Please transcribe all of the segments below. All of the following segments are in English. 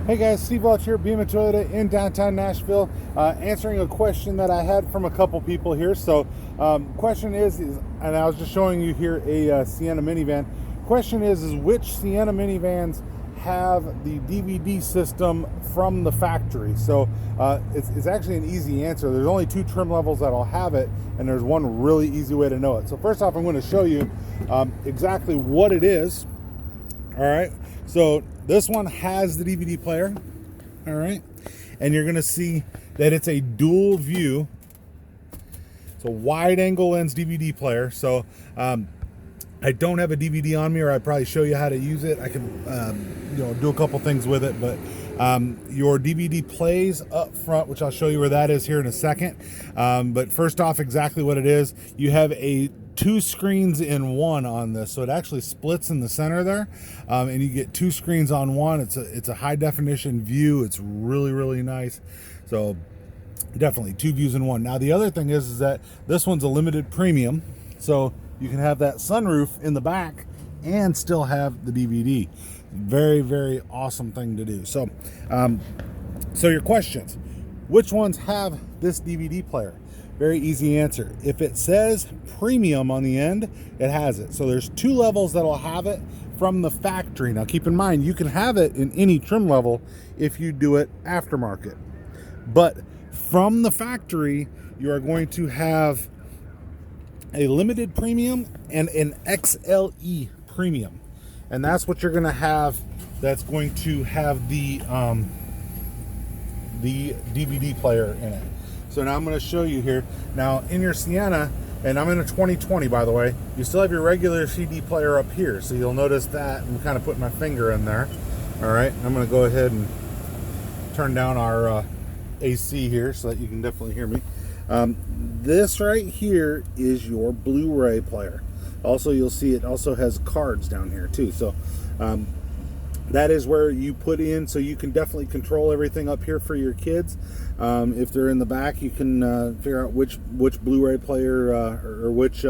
Hey guys, Steve Welch here, Beam Toyota in downtown Nashville, answering a question that I had from a couple people here. So, question is, and I was just showing you here a Sienna minivan. Question is which Sienna minivans have the DVD system from the factory? So, it's actually an easy answer. There's only 2 trim levels that'll have it, and there's one really easy way to know it. So, first off, I'm going to show you exactly what it is. All right, so this one has the DVD player, all right, and you're gonna see that it's a dual view. It's a wide angle lens DVD player. So I don't have a DVD on me, or I'd probably show you how to use it. I can do a couple things with it, but your DVD plays up front, which I'll show you where that is here in a second. But first off, exactly what it is, you have 2 screens in one on this, so it actually splits in the center there, and you get 2 screens on one. It's a high definition view. It's really nice. So definitely 2 views in one. Now the other thing is that this one's a limited premium, so you can have that sunroof in the back and still have the DVD. Very awesome thing to do. So so your questions: which ones have this DVD player? Very easy answer. If it says premium on the end, it has it. So there's 2 levels that'll have it from the factory. Now keep in mind, you can have it in any trim level if you do it aftermarket. But from the factory, you are going to have a limited premium and an XLE premium. And that's what you're going to have, that's going to have the DVD player in it. So now I'm going to show you here. Now in your Sienna, and I'm in a 2020 by the way, you still have your regular CD player up here. So you'll notice that I'm kind of putting my finger in there. All right, I'm going to go ahead and turn down our AC here so that you can definitely hear me. This right here is your Blu Ray player. Also, you'll see it also has cards down here too. So that is where you put in, so you can definitely control everything up here for your kids. If they're in the back, you can figure out which Blu-ray player or which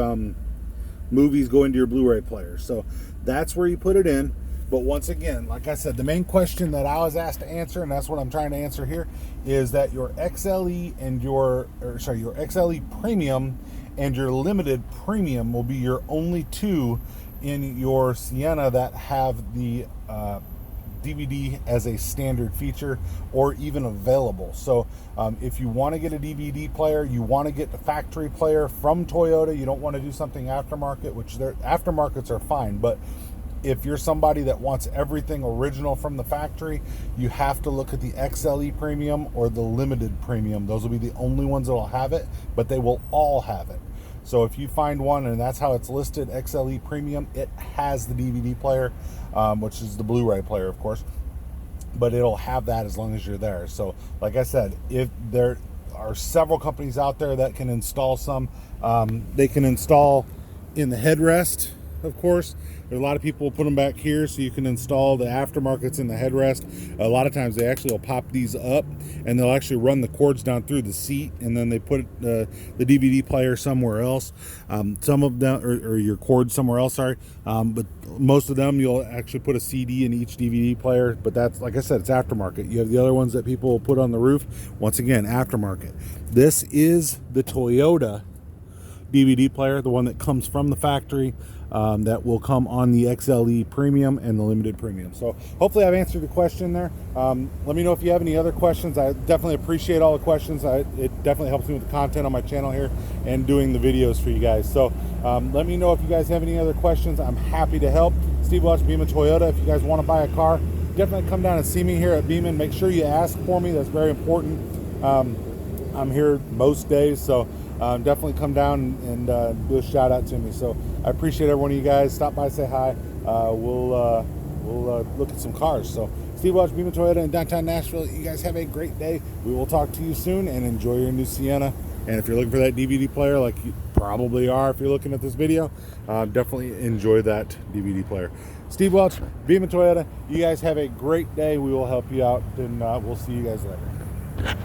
movies go into your Blu-ray player. So that's where you put it in. But once again, like I said, the main question that I was asked to answer, and that's what I'm trying to answer here, is that your XLE and your XLE Premium and your Limited Premium will be your only 2 in your Sienna that have the DVD as a standard feature or even available. So if you want to get a DVD player, you want to get the factory player from Toyota, you don't want to do something aftermarket, which their aftermarkets are fine, but if you're somebody that wants everything original from the factory, you have to look at the XLE Premium or the Limited Premium. Those will be the only ones that will have it, but they will all have it. So if you find one, and that's how it's listed, XLE Premium, it has the DVD player, which is the Blu-ray player, of course, but it'll have that as long as you're there. So like I said, if there are several companies out there that can install some, they can install in the headrest, of course. There's a lot of people will put them back here, so you can install the aftermarkets in the headrest. A lot of times they actually will pop these up, and they'll actually run the cords down through the seat, and then they put the DVD player somewhere else. Some of them, or your cord somewhere else, sorry. But most of them, you'll actually put a CD in each DVD player. But that's, like I said, it's aftermarket. You have the other ones that people will put on the roof. Once again, aftermarket. This is the Toyota DVD player, the one that comes from the factory, that will come on the XLE Premium and the Limited Premium. So hopefully I've answered the question there. Let me know if you have any other questions. I definitely appreciate all the questions. It definitely helps me with the content on my channel here and doing the videos for you guys. So let me know if you guys have any other questions. I'm happy to help. Steve Welch, Beam Toyota. If you guys want to buy a car, definitely come down and see me here at Beam. Make sure you ask for me. That's very important. I'm here most days, so definitely come down and do a shout out to me. So I appreciate every one of you guys. Stop by, say hi. We'll look at some cars. So Steve Welch, Beam Toyota in downtown Nashville. You guys have a great day. We will talk to you soon, and enjoy your new Sienna. And if you're looking for that DVD player, like you probably are if you're looking at this video, definitely enjoy that DVD player. Steve Welch, Beam Toyota. You guys have a great day. We will help you out, and we'll see you guys later.